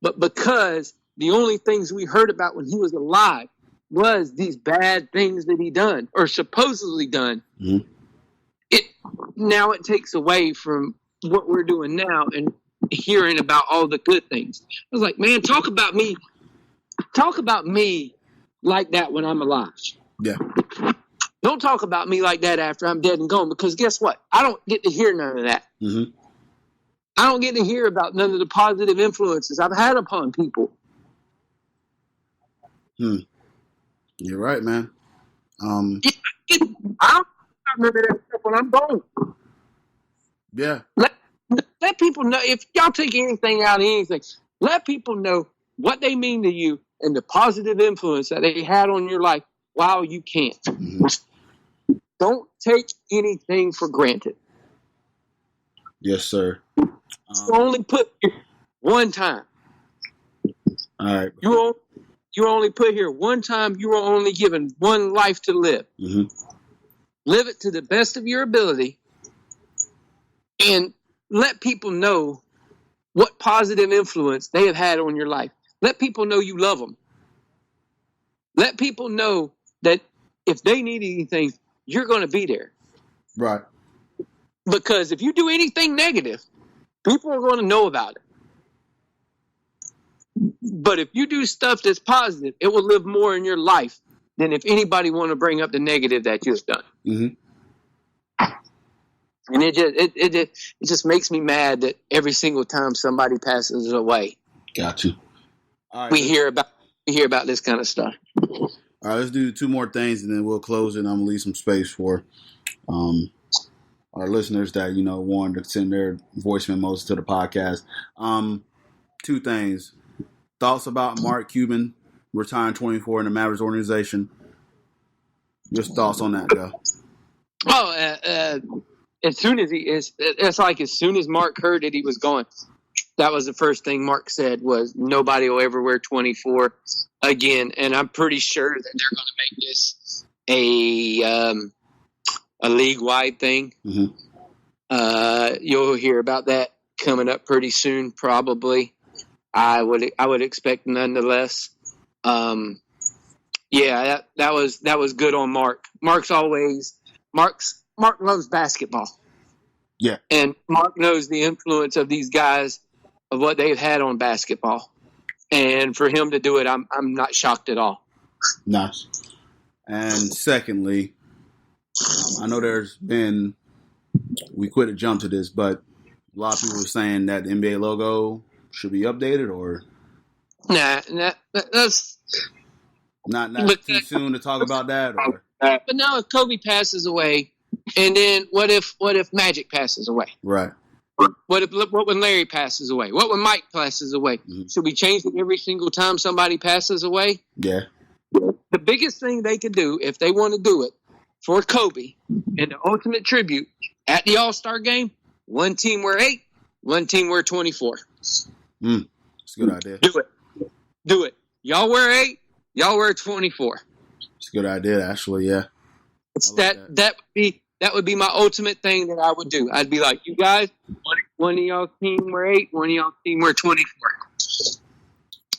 but because the only things we heard about when he was alive was these bad things that he done or supposedly done. Mm-hmm. It takes away from what we're doing now and hearing about all the good things. I was like, man, talk about me like that when I'm alive. Yeah. Don't talk about me like that after I'm dead and gone, because guess what? I don't get to hear none of that. Mm-hmm. I don't get to hear about none of the positive influences I've had upon people. You're right, man. I don't remember that stuff when I'm gone. Yeah. Let people know, if y'all take anything out of anything, let people know what they mean to you and the positive influence that they had on your life while you can't. Mm-hmm. Don't take anything for granted. Yes, sir. You only put here one time. All right. You only put here one time. You are only given one life to live. Mm-hmm. Live it to the best of your ability, and let people know what positive influence they have had on your life. Let people know you love them. Let people know that if they need anything, you're going to be there. Right. Because if you do anything negative, people are going to know about it. But if you do stuff that's positive, it will live more in your life than if anybody want to bring up the negative that you've done. Mm-hmm. And it just makes me mad that every single time somebody passes away, got you. All right, we hear about this kind of stuff. All right, let's do two more things and then we'll close it. And I'm gonna leave some space for our listeners that wanted to send their voice memos to the podcast. Two things. Thoughts about Mark Cuban retiring 24 in the Mavericks organization. Your thoughts on that, Joe? As soon as Mark heard that he was going, that was the first thing Mark said was nobody will ever wear 24 again. And I'm pretty sure that they're going to make this a league-wide thing. Mm-hmm. You'll hear about that coming up pretty soon, probably. I would expect nonetheless. That was good on Mark. Mark loves basketball. Yeah. And Mark knows the influence of these guys, of what they've had on basketball. And for him to do it, I'm not shocked at all. Nice. And secondly, I know we quit to jump to this, but a lot of people are saying that the NBA logo should be updated, or that's not too soon to talk about that, or but now if Kobe passes away, and then what if Magic passes away? Right. What when Larry passes away? What when Mike passes away? Mm-hmm. Should we change it every single time somebody passes away? Yeah. The biggest thing they could do, if they want to do it for Kobe and the ultimate tribute at the All-Star game, one team wear 8, one team wear 24. That's a good idea. Do it. Y'all wear 8, y'all wear 24. It's a good idea, actually. Yeah. That would be my ultimate thing that I would do. I'd be like, you guys, one of y'all team wear 8, one of y'all team wear 24.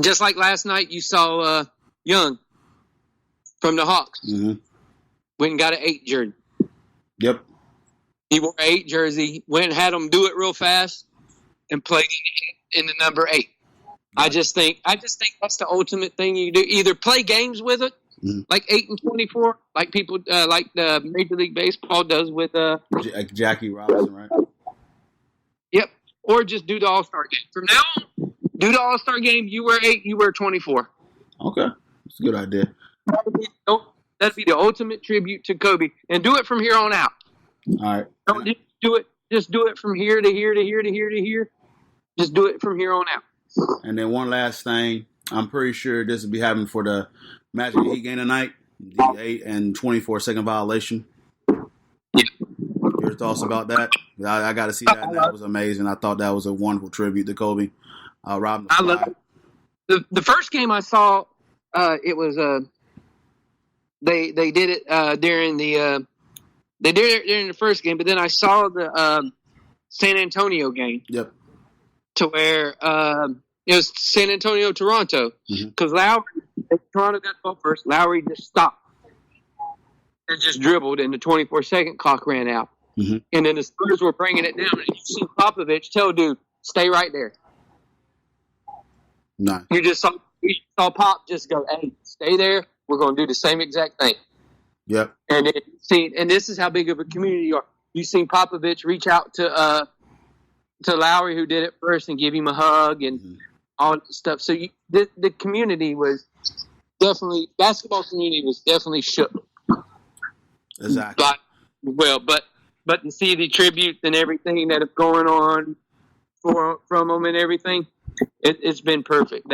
Just like last night, you saw Young from the Hawks. Mm-hmm. Went and got an 8 jersey. Yep. He wore an 8 jersey, went and had them do it real fast, and played in the number 8. I just think that's the ultimate thing you do. Either play games with it, like 8 and 24, like people like the Major League Baseball does with Jackie Robinson, right? Yep. Or just do the All-Star game. From now on, do the All-Star game. You wear 8, you wear 24. Okay, that's a good idea. That'd be the ultimate tribute to Kobe, and do it from here on out. All right. Don't just do it. Just do it from here to here to here to here to here. Just do it from here on out. And then one last thing, I'm pretty sure this will be happening for the Magic Heat game tonight. The 8 and 24-second violation. Yeah. Your thoughts about that? I got to see that. And that was amazing. I thought that was a wonderful tribute to Kobe. Rob, I love it. The first game I saw, it was they did it during the they did it during the first game, but then I saw the San Antonio game. Yep. To where It was San Antonio, Toronto, because Lowry, Toronto got the ball first. Lowry just stopped and just dribbled, and the 24-second clock ran out. And then the Spurs were bringing it down, and you see Popovich tell dude, stay right there. Nice. You saw Pop just go, hey, stay there. We're going to do the same exact thing. Yep. And this is how big of a community you are. You seen Popovich reach out to Lowry, who did it first, and give him a hug and all that stuff. So the community was definitely, basketball community was definitely shook. Exactly. But to see the tributes and everything that is going on from them and everything, it's been perfect.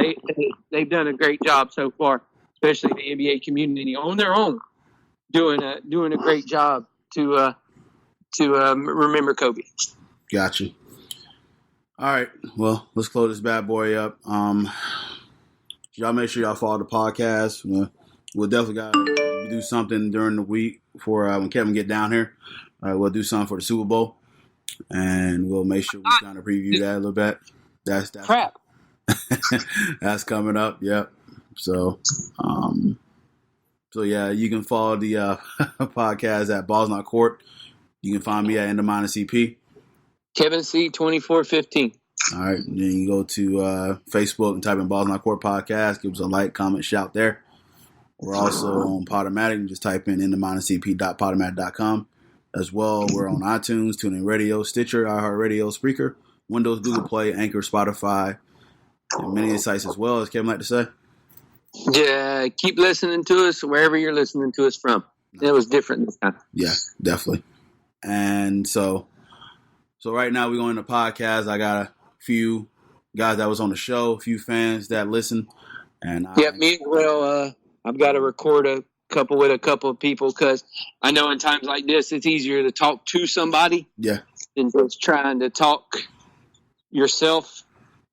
They've done a great job so far, especially the NBA community on their own, doing a great job to remember Kobe. Gotcha. All right. Well, let's close this bad boy up. Y'all make sure y'all follow the podcast. We'll definitely gotta do something during the week for when Kevin get down here. We'll do something for the Super Bowl, and we'll make sure we kind of preview that a little bit. That's crap. That's coming up. Yep. So yeah, you can follow the podcast at Balls Not Court. You can find me at _CP. Kevin C 2415. All right. Then you go to Facebook and type in Balls Not Court podcast. Give us a like, comment, shout there. We're also on Podomatic. You just type in _CP.podomatic.com. As well, we're on iTunes, TuneIn Radio, Stitcher, iHeartRadio, Spreaker, Windows, Google Play, Anchor, Spotify, and many sites as well, as Kevin like to say. Yeah, keep listening to us wherever you're listening to us from. It was different this time. Yeah, definitely. And so right now we're going to podcast. I got a few guys that was on the show, a few fans that listen. And me as well. I've got to record a couple of people because I know in times like this it's easier to talk to somebody than just trying to talk yourself.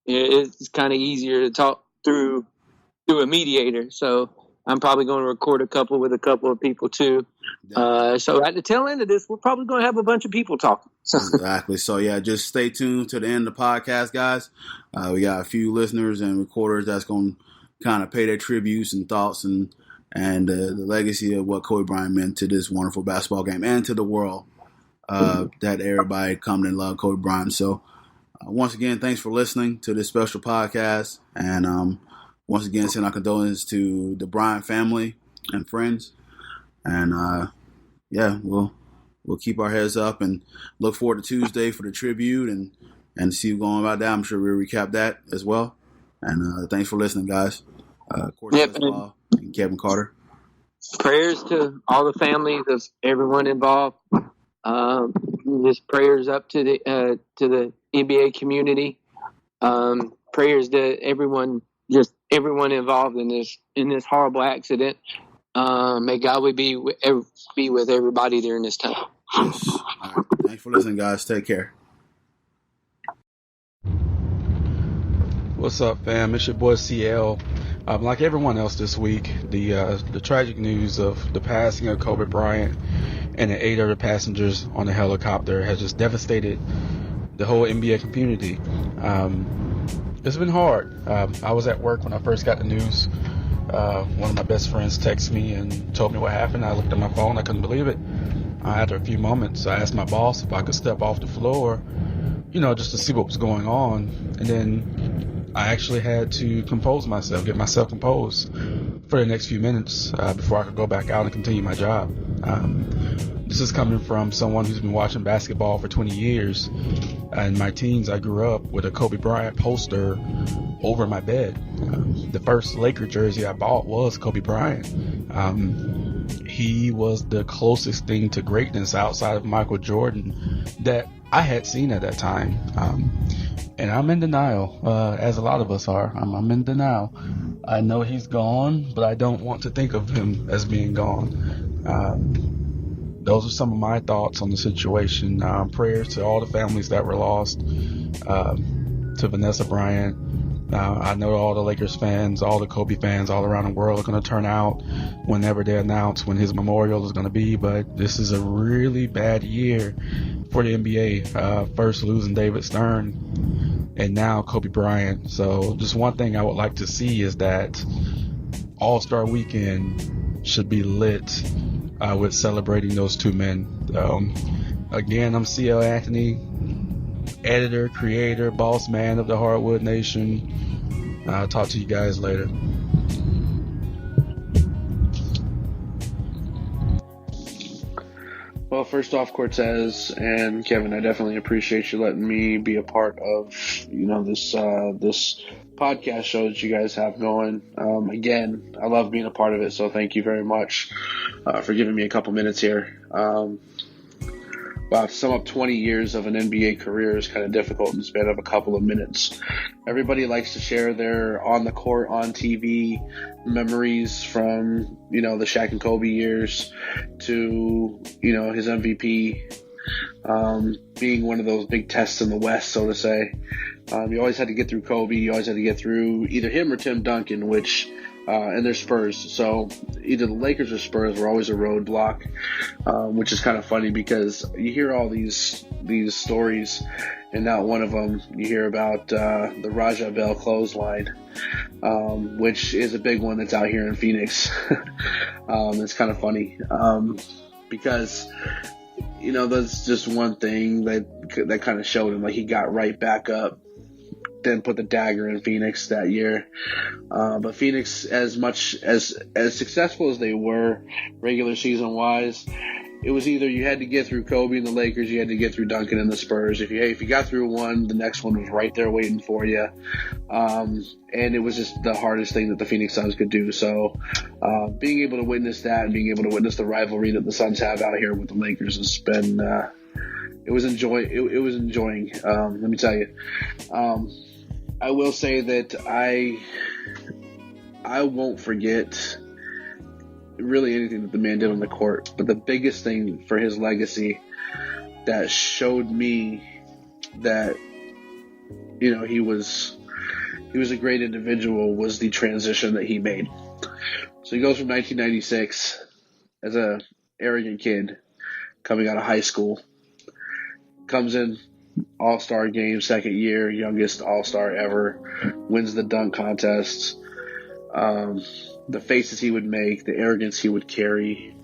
It's kind of easier to talk through a mediator. So I'm probably going to record a couple of people too. So at the tail end of this, we're probably going to have a bunch of people talking. Exactly. So yeah, just stay tuned to the end of the podcast, guys. We got a few listeners and recorders that's going to kind of pay their tributes and thoughts and the legacy of what Kobe Bryant meant to this wonderful basketball game and to the world, that everybody come to love Kobe Bryant. So once again, thanks for listening to this special podcast. And once again, send our condolences to the Bryant family and friends. And we'll keep our heads up and look forward to Tuesday for the tribute and see what's going on about that. I'm sure we'll recap that as well. And thanks for listening, guys. And Kevin Carter. Prayers to all the families of everyone involved. Just prayers up to the NBA community. Prayers to everyone involved in this horrible accident. May God be with everybody during this time. Yes. All right. Thanks for listening, guys. Take care. What's up, fam? It's your boy CL. Like everyone else this week, the tragic news of the passing of Kobe Bryant and the 8 other passengers on the helicopter has just devastated the whole NBA community. It's been hard. I was at work when I first got the news. One of my best friends texted me and told me what happened. I looked at my phone. I couldn't believe it. After a few moments, I asked my boss if I could step off the floor, just to see what was going on. And then I actually had to compose myself, get myself composed for the next few minutes before I could go back out and continue my job. This is coming from someone who's been watching basketball for 20 years. In my teens, I grew up with a Kobe Bryant poster over my bed. The first Laker jersey I bought was Kobe Bryant. He was the closest thing to greatness outside of Michael Jordan that I had seen at that time. And I'm in denial, as a lot of us are. I'm in denial. I know he's gone, but I don't want to think of him as being gone. Those are some of my thoughts on the situation. Prayers to all the families that were lost, to Vanessa Bryant. I know all the Lakers fans, all the Kobe fans all around the world are going to turn out whenever they announce when his memorial is going to be. But this is a really bad year for the NBA. First losing David Stern, and now Kobe Bryant. So just one thing I would like to see is that All-Star Weekend should be lit with celebrating those two men. Again, I'm CL Anthony, editor, creator, boss man of the Hardwood Nation. I'll talk to you guys later. Well, first off, Cortez and Kevin, I definitely appreciate you letting me be a part of, this podcast show that you guys have going. Again, I love being a part of it, so thank you very much for giving me a couple minutes here. Wow, to sum up 20 years of an NBA career is kind of difficult in the span of a couple of minutes. Everybody likes to share their on the court, on TV memories from, the Shaq and Kobe years to, his MVP being one of those big tests in the West, so to say. You always had to get through Kobe. You always had to get through either him or Tim Duncan, and they're Spurs. So either the Lakers or Spurs were always a roadblock, which is kind of funny because you hear all these stories, and not one of them you hear about the Raja Bell clothesline, which is a big one that's out here in Phoenix. It's kind of funny because that's just one thing that kind of showed him, like he got right back up, then put the dagger in Phoenix that year. But Phoenix, as much as successful as they were regular season wise, it was either you had to get through Kobe and the Lakers, you had to get through Duncan and the Spurs. If you got through one, the next one was right there waiting for you. And it was just the hardest thing that the Phoenix Suns could do. So being able to witness that and being able to witness the rivalry that the Suns have out here with the Lakers has been it was enjoying. Let me tell you. I will say that I won't forget really anything that the man did on the court, but the biggest thing for his legacy that showed me that he was a great individual was the transition that he made. So he goes from 1996 as a arrogant kid coming out of high school, comes in All-Star game, second year, youngest All-Star ever, wins the dunk contests. The faces he would make, the arrogance he would carry,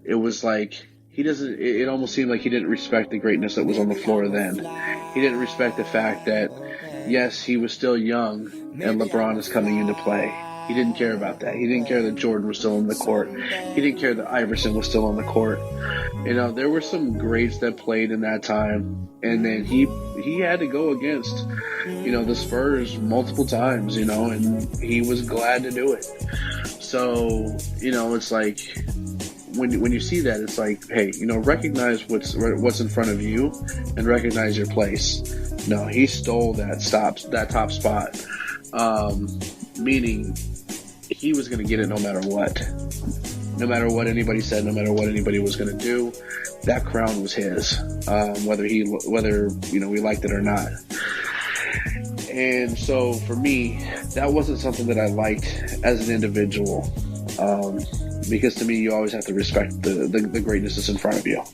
it was like it almost seemed like he didn't respect the greatness that was on the floor then. He didn't respect the fact that, yes, he was still young and LeBron is coming into play. He didn't care about that. He didn't care that Jordan was still on the court. He didn't care that Iverson was still on the court. There were some greats that played in that time, and then he had to go against, the Spurs multiple times, and he was glad to do it. So, it's like when you see that, it's like, hey, recognize what's in front of you and recognize your place. No, he stole that top spot, meaning he was going to get it no matter what. No matter what anybody said, no matter what anybody was going to do, that crown was his, whether we liked it or not. And so for me, that wasn't something that I liked as an individual, because to me, you always have to respect the greatness that's in front of you.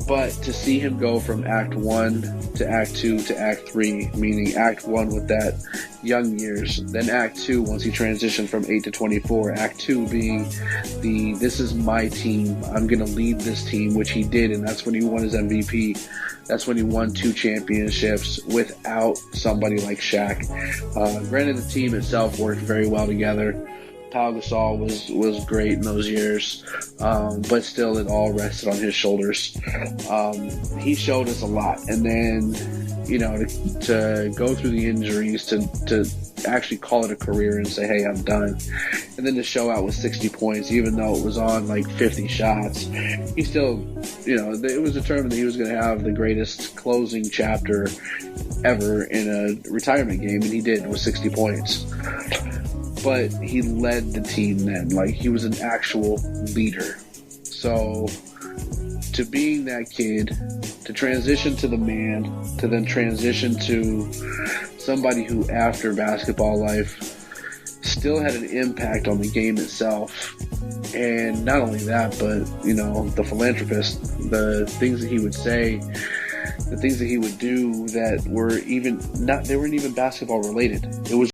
But to see him go from Act 1 to Act 2 to Act 3, meaning Act 1 with that young years, then Act 2 once he transitioned from 8 to 24, Act 2 being this is my team, I'm going to lead this team, which he did, and that's when he won his MVP. That's when he won 2 championships without somebody like Shaq. Granted, the team itself worked very well together. Pau Gasol was great in those years, but still it all rested on his shoulders. He showed us a lot, and then to go through the injuries, to actually call it a career and say, hey, I'm done, and then to show out with 60 points even though it was on like 50 shots, he still, it was determined that he was going to have the greatest closing chapter ever in a retirement game, and he did with 60 points. But he led the team then, like he was an actual leader. So to being that kid, to transition to the man, to then transition to somebody who after basketball life still had an impact on the game itself. And not only that, but the philanthropist, the things that he would say the things that he would do that were even not, they weren't even basketball related. It was